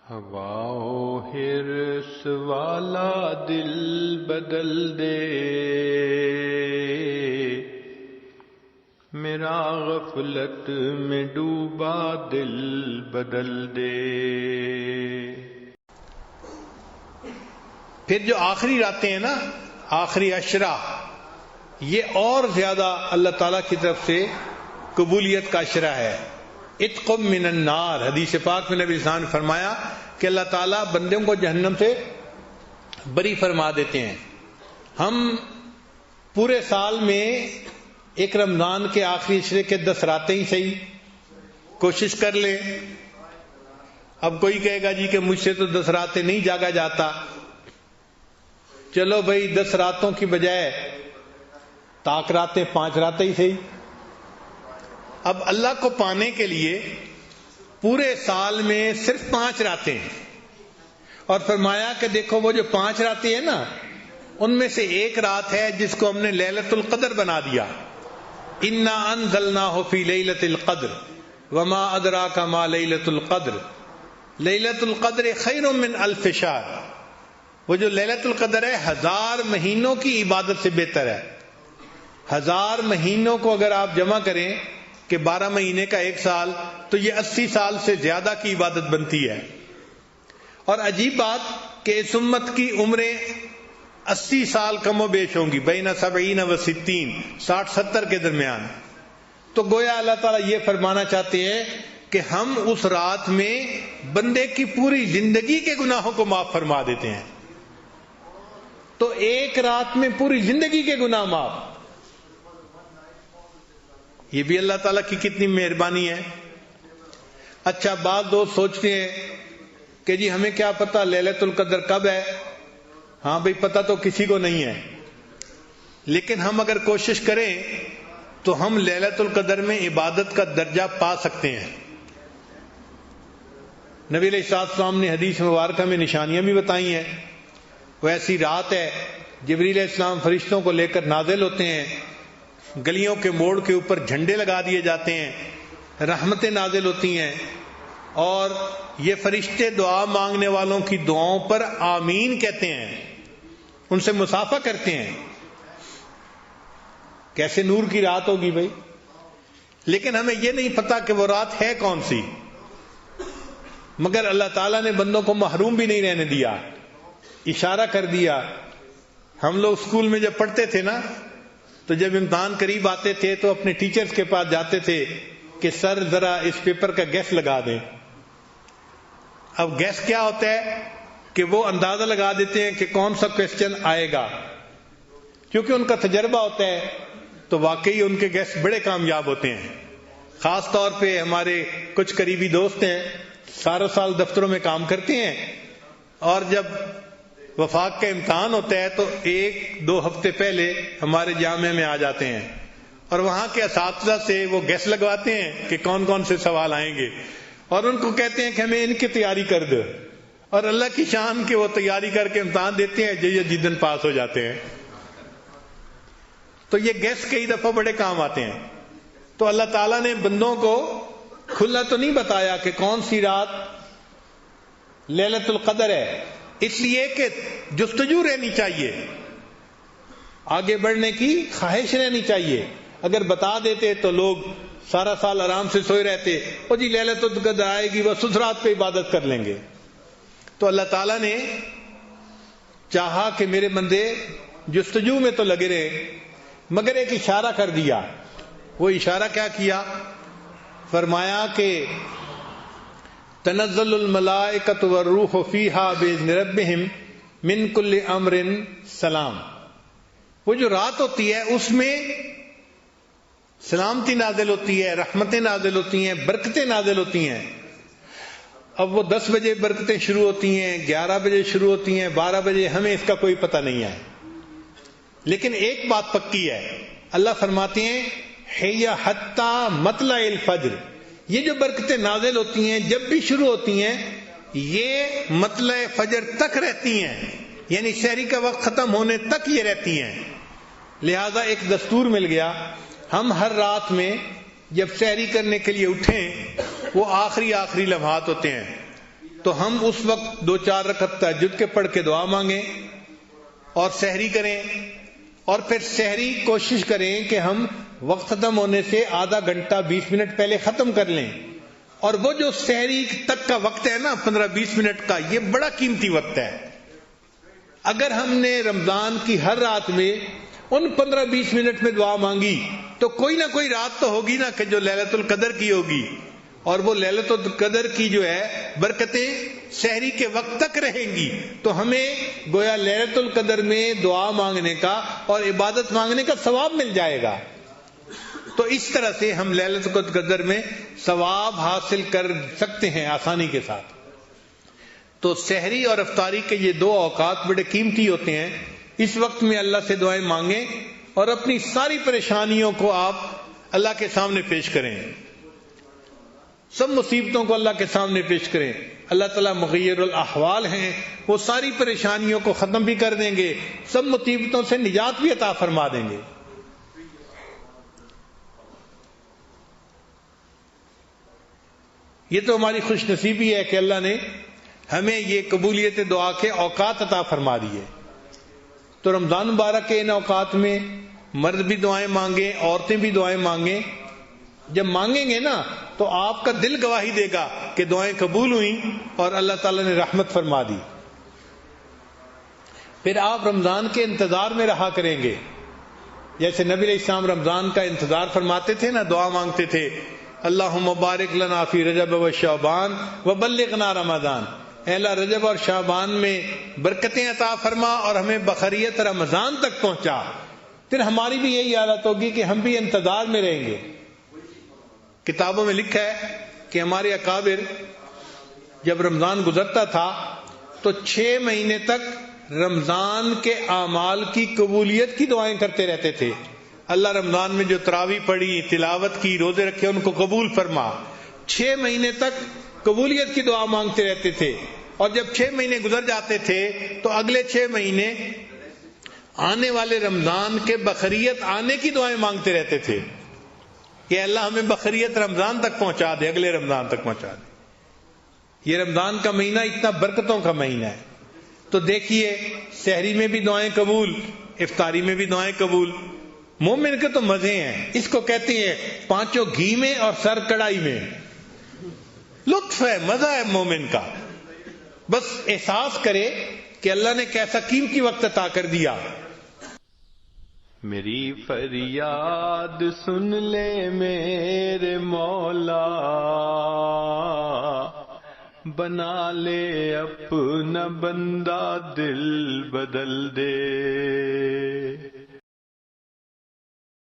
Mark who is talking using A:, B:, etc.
A: ہوا و حرص والا دل بدل دے، میرا غفلت میں ڈوبا دل بدل دے۔
B: پھر جو آخری راتیں ہیں نا، آخری عشرہ، یہ اور زیادہ اللہ تعالیٰ کی طرف سے قبولیت کا عشرہ ہے۔ اتقم من النار، حدیث پاک میں نبی صلی اللہ علیہ وسلم نے فرمایا کہ اللہ تعالیٰ بندوں کو جہنم سے بری فرما دیتے ہیں۔ ہم پورے سال میں ایک رمضان کے آخری عشرے کے 10 راتیں ہی صحیح کوشش کر لیں۔ اب کوئی کہے گا جی کہ مجھ سے تو 10 راتیں نہیں جاگا جاتا، چلو بھائی 10 راتوں کی بجائے طاق راتیں 5 راتیں ہی صحیح۔ اب اللہ کو پانے کے لیے پورے سال میں صرف 5 راتیں ہیں، اور فرمایا کہ دیکھو وہ جو 5 راتیں ہیں نا، ان میں سے ایک رات ہے جس کو ہم نے لیلۃ القدر بنا دیا۔ انا انزلناہ فی لیلۃ القدر وما ادراک ما لیلۃ القدر لیلۃ القدر خیر من الف شہر۔ وہ جو لیلۃ القدر ہے 1000 مہینوں کی عبادت سے بہتر ہے۔ 1000 مہینوں کو اگر آپ جمع کریں کہ 12 مہینے کا 1 سال، تو یہ 80 سال سے زیادہ کی عبادت بنتی ہے۔ اور عجیب بات کہ اس امت کی عمریں 80 سال کم و بیش ہوں گی، بین 70 و 60، 60-70 کے درمیان۔ تو گویا اللہ تعالیٰ یہ فرمانا چاہتے ہیں کہ ہم اس رات میں بندے کی پوری زندگی کے گناہوں کو معاف فرما دیتے ہیں۔ تو ایک رات میں پوری زندگی کے گناہ معاف، یہ بھی اللہ تعالیٰ کی کتنی مہربانی ہے۔ اچھا، بعض دوست سوچتے ہیں کہ جی ہمیں کیا پتہ لیلۃ القدر کب ہے؟ ہاں بھئی پتہ تو کسی کو نہیں ہے، لیکن ہم اگر کوشش کریں تو ہم لیلۃ القدر میں عبادت کا درجہ پا سکتے ہیں۔ نبی علیہ السلام نے حدیث مبارکہ میں نشانیاں بھی بتائی ہیں۔ وہ ایسی رات ہے جبریل علیہ السلام فرشتوں کو لے کر نازل ہوتے ہیں، گلیوں کے موڑ کے اوپر جھنڈے لگا دیے جاتے ہیں، رحمتیں نازل ہوتی ہیں، اور یہ فرشتے دعا مانگنے والوں کی دعاؤں پر آمین کہتے ہیں، ان سے مصافحہ کرتے ہیں۔ کیسے نور کی رات ہوگی بھائی؟ لیکن ہمیں یہ نہیں پتا کہ وہ رات ہے کون سی، مگر اللہ تعالیٰ نے بندوں کو محروم بھی نہیں رہنے دیا، اشارہ کر دیا۔ ہم لوگ اسکول میں جب پڑھتے تھے نا، تو جب امتحان قریب آتے تھے تو اپنے ٹیچرز کے پاس جاتے تھے کہ سر ذرا اس پیپر کا گیس لگا دیں۔ اب گیس کیا ہوتا ہے کہ وہ اندازہ لگا دیتے ہیں کہ کون سا کویسچن آئے گا، کیونکہ ان کا تجربہ ہوتا ہے، تو واقعی ان کے گیس بڑے کامیاب ہوتے ہیں۔ خاص طور پہ ہمارے کچھ قریبی دوست ہیں، سارا سال دفتروں میں کام کرتے ہیں، اور جب وفاق کا امتحان ہوتا ہے تو 1-2 ہفتے پہلے ہمارے جامعہ میں آ جاتے ہیں، اور وہاں کے اساتذہ سے وہ گیس لگواتے ہیں کہ کون کون سے سوال آئیں گے، اور ان کو کہتے ہیں کہ ہمیں ان کی تیاری کر دو، اور اللہ کی شان کہ وہ تیاری کر کے امتحان دیتے ہیں، جدن پاس ہو جاتے ہیں۔ تو یہ گیس کئی دفعہ بڑے کام آتے ہیں۔ تو اللہ تعالیٰ نے بندوں کو کھلا تو نہیں بتایا کہ کون سی رات لیلۃ القدر ہے، اس لیے کہ جستجو رہنی چاہیے، آگے بڑھنے کی خواہش رہنی چاہیے۔ اگر بتا دیتے تو لوگ سارا سال آرام سے سوئے رہتے، اور جی لیلۃ القدر آئے گی بس اس رات پہ عبادت کر لیں گے۔ تو اللہ تعالیٰ نے چاہا کہ میرے بندے جستجو میں تو لگے رہے، مگر ایک اشارہ کر دیا۔ وہ اشارہ کیا کیا؟ فرمایا کہ تنزل الملائکۃ والروح فیہا باذن ربہم من کل امر سلام۔ وہ جو رات ہوتی ہے اس میں سلامتی نازل ہوتی ہے، رحمتیں نازل ہوتی ہیں، برکتیں نازل ہوتی ہیں۔ اب وہ 10 بجے برکتیں شروع ہوتی ہیں، 11 بجے شروع ہوتی ہیں، 12 بجے، ہمیں اس کا کوئی پتہ نہیں ہے، لیکن ایک بات پکی ہے، اللہ فرماتے ہیں حی حتی مطلع الفجر، یہ جو برکتیں نازل ہوتی ہیں جب بھی شروع ہوتی ہیں یہ مطلع فجر تک رہتی ہیں، یعنی سحری کا وقت ختم ہونے تک یہ رہتی ہیں۔ لہذا ایک دستور مل گیا، ہم ہر رات میں جب سحری کرنے کے لیے اٹھیں، وہ آخری لمحات ہوتے ہیں، تو ہم اس وقت 2-4 رکعت تہجد کے پڑھ کے دعا مانگیں اور سحری کریں، اور پھر سحری کوشش کریں کہ ہم وقت ختم ہونے سے آدھا گھنٹہ 20 منٹ پہلے ختم کر لیں. اور وہ جو سحری تک کا وقت ہے نا 15-20 منٹ کا، یہ بڑا قیمتی وقت ہے. اگر ہم نے رمضان کی ہر رات میں ان 15-20 منٹ میں دعا مانگی تو کوئی نہ کوئی رات تو ہوگی نا کہ جو لیلۃ القدر کی ہوگی، اور وہ لیلۃ القدر کی جو ہے برکتیں سحری کے وقت تک رہیں گی. تو ہمیں گویا لیلۃ القدر میں دعا مانگنے کا اور عبادت مانگنے کا ثواب مل جائے گا. تو اس طرح سے ہم لیلۃ القدر میں ثواب حاصل کر سکتے ہیں آسانی کے ساتھ. تو سحری اور افطاری کے یہ 2 اوقات بڑے قیمتی ہوتے ہیں. اس وقت میں اللہ سے دعائیں مانگیں اور اپنی ساری پریشانیوں کو آپ اللہ کے سامنے پیش کریں، سب مصیبتوں کو اللہ کے سامنے پیش کریں. اللہ تعالیٰ مغیر الاحوال ہیں، وہ ساری پریشانیوں کو ختم بھی کر دیں گے، سب مصیبتوں سے نجات بھی عطا فرما دیں گے. یہ تو ہماری خوش نصیبی ہے کہ اللہ نے ہمیں یہ قبولیت دعا کے اوقات عطا فرما دیے. تو رمضان مبارک کے ان اوقات میں مرد بھی دعائیں مانگیں، عورتیں بھی دعائیں مانگیں. جب مانگیں گے نا تو آپ کا دل گواہی دے گا کہ دعائیں قبول ہوئیں اور اللہ تعالیٰ نے رحمت فرما دی. پھر آپ رمضان کے انتظار میں رہا کریں گے. جیسے نبی علیہ السلام رمضان کا انتظار فرماتے تھے نا، دعا مانگتے تھے اللہم بارک لنا فی رجب و شعبان وبلغنا رمضان. اے اللہ رجب اور شعبان میں برکتیں عطا فرما اور ہمیں بخیریت رمضان تک پہنچا. پھر ہماری بھی یہی حالت ہوگی کہ ہم بھی انتظار میں رہیں گے. کتابوں میں لکھا ہے کہ ہمارے اکابر جب رمضان گزرتا تھا تو 6 مہینے تک رمضان کے اعمال کی قبولیت کی دعائیں کرتے رہتے تھے. اللہ رمضان میں جو تراویح پڑھی، تلاوت کی، روزے رکھے، ان کو قبول فرما. 6 مہینے تک قبولیت کی دعا مانگتے رہتے تھے. اور جب 6 مہینے گزر جاتے تھے تو اگلے 6 مہینے آنے والے رمضان کے بخیریت آنے کی دعائیں مانگتے رہتے تھے کہ اللہ ہمیں بخیریت رمضان تک پہنچا دے، اگلے رمضان تک پہنچا دے. یہ رمضان کا مہینہ اتنا برکتوں کا مہینہ ہے. تو دیکھیے سحری میں بھی دعائیں قبول، افطاری میں بھی دعائیں قبول. مومن کے تو مزے ہیں، اس کو کہتے ہیں 5 گھی میں اور سر کڑائی میں. لطف ہے، مزہ ہے مومن کا. بس احساس کرے کہ اللہ نے کیسا قیمتی وقت عطا کر دیا.
A: میری فریاد سن لے میرے مولا، بنا لے اپنا بندہ دل بدل دے.